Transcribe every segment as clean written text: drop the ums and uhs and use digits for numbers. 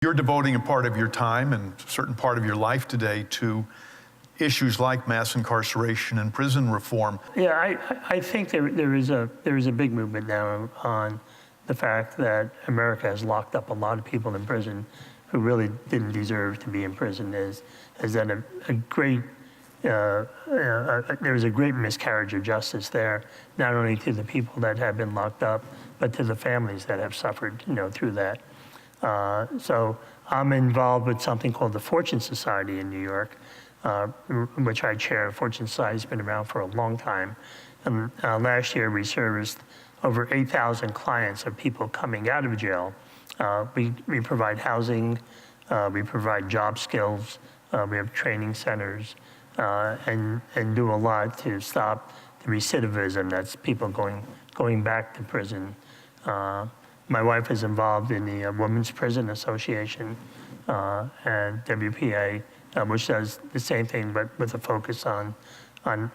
You're devoting a part of your time and a certain part of your life today to issues like mass incarceration and prison reform. Yeah, I think there is a big movement now on the fact that America has locked up a lot of people in prison who really didn't deserve to be in prison. There's a great miscarriage of justice there, not only to the people that have been locked up, but to the families that have suffered, through that. So I'm involved with something called the Fortune Society in New York, which I chair. Fortune Society has been around for a long time. And last year we serviced over 8,000 clients of people coming out of jail. We provide housing, we provide job skills, we have training centers, and do a lot to stop the recidivism, that's people going back to prison. My wife is involved in the Women's Prison Association and WPA, which does the same thing, but with a focus on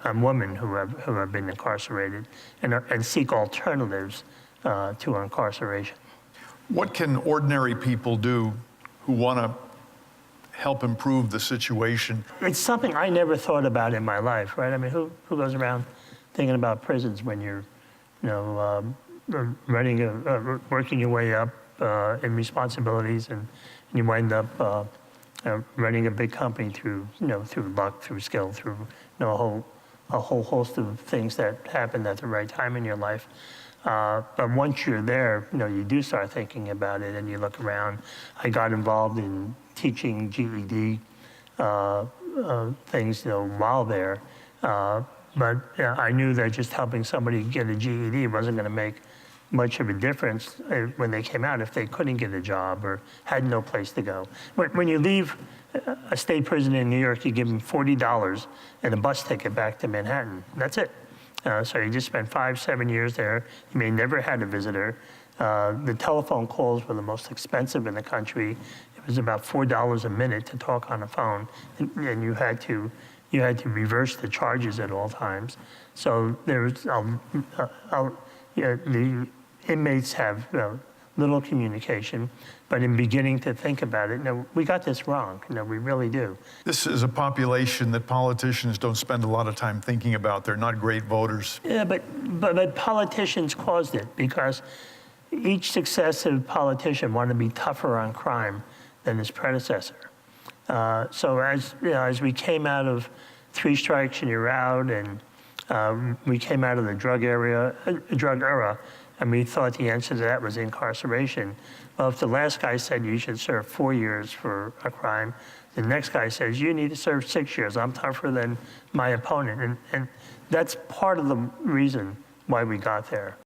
women who have been incarcerated and seek alternatives to incarceration. What can ordinary people do who want to help improve the situation? It's something I never thought about in my life, right? I mean, who goes around thinking about prisons when you're, working your way up in responsibilities, and you wind up running a big company through luck, through skill, through a whole host of things that happen at the right time in your life. But once you're there, you do start thinking about it, and you look around. I got involved in teaching GED things, while there. But I knew that just helping somebody get a GED wasn't going to make much of a difference when they came out if they couldn't get a job or had no place to go. When you leave a state prison in New York, you give them $40 and a bus ticket back to Manhattan. That's it. So you just spent 5-7 years there. You may never had a visitor. The telephone calls were the most expensive in the country. It was about $4 a minute to talk on the phone, and you had to reverse the charges at all times. So there's the inmates have little communication, but in beginning to think about it, we got this wrong. We really do. This is a population that politicians don't spend a lot of time thinking about. They're not great voters. Yeah, but politicians caused it, because each successive politician wanted to be tougher on crime than his predecessor. So as we came out of 3 strikes and you're out, and we came out of the drug era, and we thought the answer to that was incarceration. Well, if the last guy said you should serve 4 years for a crime, the next guy says you need to serve 6 years. I'm tougher than my opponent. And that's part of the reason why we got there.